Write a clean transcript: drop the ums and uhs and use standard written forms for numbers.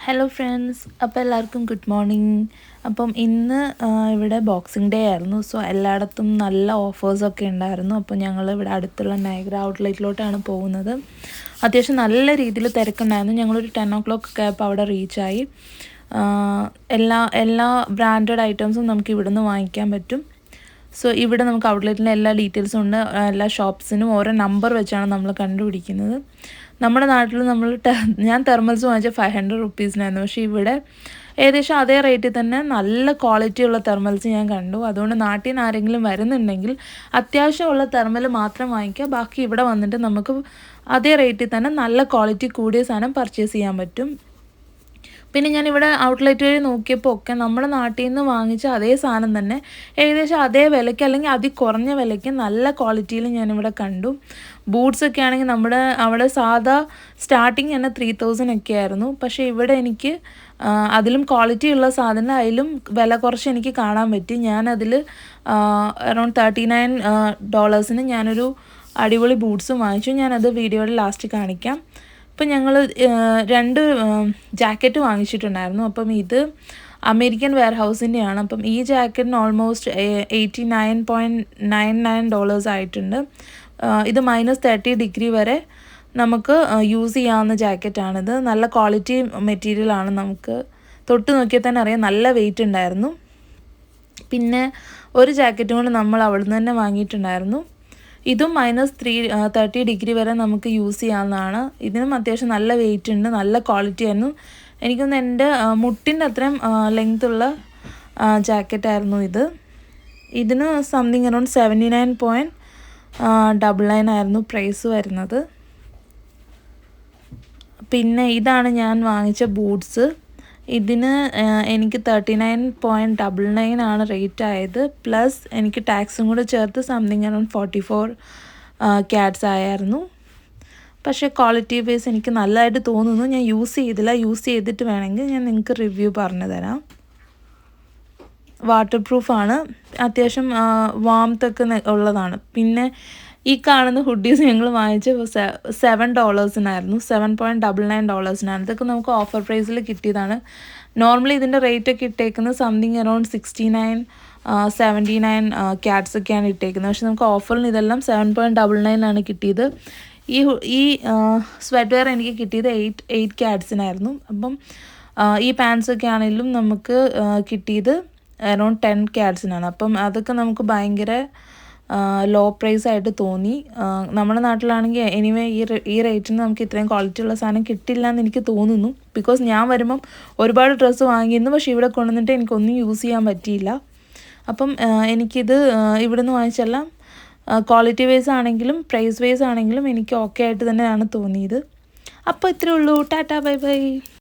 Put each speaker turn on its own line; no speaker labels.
Hello friends, അപ്പോൾ എല്ലാവർക്കും good morning. അപ്പം ഇന്ന് ഇവിടെ ബോക്സിംഗ് ഡേ ആയിരുന്നു. സോ എല്ലായിടത്തും നല്ല ഓഫേഴ്സൊക്കെ ഉണ്ടായിരുന്നു. അപ്പോൾ ഞങ്ങൾ ഇവിടെ അടുത്തുള്ള നയഗ്ര ഔട്ട്ലെറ്റിലോട്ടാണ് പോകുന്നത്. അത്യാവശ്യം നല്ല രീതിയിൽ തിരക്കുണ്ടായിരുന്നു. ഞങ്ങളൊരു 10 o'clock ഒക്കെ ആയപ്പോൾ അവിടെ റീച്ചായി. എല്ലാ ബ്രാൻഡഡ് ഐറ്റംസും നമുക്ക് ഇവിടുന്ന് വാങ്ങിക്കാൻ പറ്റും. സോ ഇവിടെ നമുക്ക് ഔട്ട്ലെറ്റിൻ്റെ എല്ലാ ഡീറ്റെയിൽസും ഉണ്ട്. എല്ലാ ഷോപ്സിനും ഓരോ നമ്പർ വെച്ചാണ് നമ്മൾ കണ്ടുപിടിക്കുന്നത്. നമ്മുടെ നാട്ടിൽ ഞാൻ തെർമൽസ് വാങ്ങിച്ച 500 റുപ്പീസിനായിരുന്നു. പക്ഷേ ഇവിടെ ഏകദേശം അതേ റേറ്റിൽ തന്നെ നല്ല ക്വാളിറ്റിയുള്ള തെർമൽസ് ഞാൻ കണ്ടു. അതുകൊണ്ട് നാട്ടിൽ നിന്ന് ആരെങ്കിലും വരുന്നുണ്ടെങ്കിൽ അത്യാവശ്യമുള്ള തെർമൽ മാത്രം വാങ്ങിക്കുക. ബാക്കി ഇവിടെ വന്നിട്ട് നമുക്ക് അതേ റേറ്റിൽ തന്നെ നല്ല ക്വാളിറ്റി കൂടിയ സാധനം പർച്ചേസ് ചെയ്യാൻ പറ്റും. പിന്നെ ഞാനിവിടെ ഔട്ട്ലെറ്റ് വഴി നോക്കിയപ്പോൾ ഒക്കെ നമ്മുടെ നാട്ടിൽ നിന്ന് വാങ്ങിച്ച അതേ സാധനം തന്നെ ഏകദേശം അതേ വിലയ്ക്ക് അല്ലെങ്കിൽ കുറഞ്ഞ വിലയ്ക്ക് നല്ല ക്വാളിറ്റിയിൽ ഞാനിവിടെ കണ്ടു. ബൂട്ട്സൊക്കെ ആണെങ്കിൽ അവിടെ സാധാ സ്റ്റാർട്ടിങ് തന്നെ 3000 ഒക്കെ ആയിരുന്നു. പക്ഷേ ഇവിടെ എനിക്ക് അതിലും ക്വാളിറ്റി ഉള്ള സാധനം അതിലും വില കുറച്ച് എനിക്ക് കാണാൻ പറ്റി. ഞാനതിൽ അറൗണ്ട് $39 ഞാനൊരു അടിപൊളി ബൂട്ട്സും വാങ്ങിച്ചു. ഞാനത് വീഡിയോയുടെ ലാസ്റ്റ് കാണിക്കാം. ഇപ്പം ഞങ്ങൾ 2 ജാക്കറ്റ് വാങ്ങിച്ചിട്ടുണ്ടായിരുന്നു. അപ്പം ഇത് അമേരിക്കൻ വെയർഹൗസിൻ്റെയാണ്. അപ്പം ഈ ജാക്കറ്റിന് ഓൾമോസ്റ്റ് $89.99 ആയിട്ടുണ്ട്. ഇത് -30 വരെ നമുക്ക് യൂസ് ചെയ്യാവുന്ന ജാക്കറ്റാണിത്. നല്ല ക്വാളിറ്റി മെറ്റീരിയലാണ്. നമുക്ക് തൊട്ട് നോക്കിയാൽ തന്നെ അറിയാം, നല്ല വെയിറ്റ് ഉണ്ടായിരുന്നു. പിന്നെ ഒരു ജാക്കറ്റും കൂടെ നമ്മൾ അവിടുന്ന് തന്നെ വാങ്ങിയിട്ടുണ്ടായിരുന്നു. ഇതും -30 വരെ നമുക്ക് യൂസ് ചെയ്യാവുന്നതാണ്. ഇതിനും അത്യാവശ്യം നല്ല വെയിറ്റ് ഉണ്ട്, നല്ല ക്വാളിറ്റി ആയിരുന്നു. എനിക്കൊന്ന് എൻ്റെ മുട്ടിൻ്റെ അത്രയും ലെങ്ത്തുള്ള ജാക്കറ്റായിരുന്നു ഇത്. ഇതിന് സംതിങ് അറൗണ്ട് 79.99 ആയിരുന്നു പ്രൈസ് വരുന്നത്. പിന്നെ ഇതാണ് ഞാൻ വാങ്ങിച്ച ബൂട്ട്സ്. ഇതിന് എനിക്ക് 39.99 ആണ് റേറ്റ് ആയത്. പ്ലസ് എനിക്ക് ടാക്സും കൂടെ ചേർത്ത് സംതിങ് അറൗണ്ട് 44 CAD ആയിരുന്നു. പക്ഷേ ക്വാളിറ്റി വൈസ് എനിക്ക് നല്ലതായിട്ട് തോന്നുന്നു. ഞാൻ യൂസ് ചെയ്തില്ല. യൂസ് ചെയ്തിട്ട് വേണമെങ്കിൽ ഞാൻ നിങ്ങൾക്ക് റിവ്യൂ പറഞ്ഞു തരാം. വാട്ടർ പ്രൂഫാണ്, അത്യാവശ്യം വാംത്തൊക്കെ ഉള്ളതാണ്. പിന്നെ ഈ കാണുന്ന ഹുഡീസ് ഞങ്ങൾ വാങ്ങിച്ച് $7 $7.99. ഇതൊക്കെ നമുക്ക് ഓഫർ പ്രൈസിൽ കിട്ടിയതാണ്. നോർമലി ഇതിൻ്റെ റേറ്റൊക്കെ ഇട്ടേക്കുന്നത് സംതിങ് അറൗണ്ട് 69-79 CAD ഒക്കെയാണ് ഇട്ടേക്കുന്നത്. പക്ഷെ നമുക്ക് ഓഫറിന് ഇതെല്ലാം 7.99 കിട്ടിയത്. ഈ സ്വെറ്റ് വെയർ എനിക്ക് കിട്ടിയത് 8 CAD അപ്പം ഈ പാൻസൊക്കെ ആണെങ്കിലും നമുക്ക് കിട്ടിയത് അറൗണ്ട് 10 CAD. അപ്പം അതൊക്കെ നമുക്ക് ഭയങ്കര ലോ പ്രൈസ് ആയിട്ട് തോന്നി. നമ്മുടെ നാട്ടിലാണെങ്കിൽ എനിവേ ഈ റേറ്റിന് നമുക്ക് ഇത്രയും ക്വാളിറ്റി ഉള്ള സാധനം കിട്ടില്ല എന്ന് എനിക്ക് തോന്നുന്നു. ബിക്കോസ് ഞാൻ വരുമ്പം ഒരുപാട് ഡ്രസ്സ് വാങ്ങിയിരുന്നു, പക്ഷേ ഇവിടെ കൊണ്ടുവന്നിട്ട് എനിക്കൊന്നും യൂസ് ചെയ്യാൻ പറ്റിയില്ല. അപ്പം എനിക്കിത് ഇവിടെ നിന്ന് വാങ്ങിച്ചെല്ലാം ക്വാളിറ്റി വൈസ് ആണെങ്കിലും പ്രൈസ് വൈസ് ആണെങ്കിലും എനിക്ക് ഓക്കെ ആയിട്ട് തന്നെയാണ് തോന്നിയത്. അപ്പോൾ ഇത്രയേ ഉള്ളൂ. Tata, bye bye.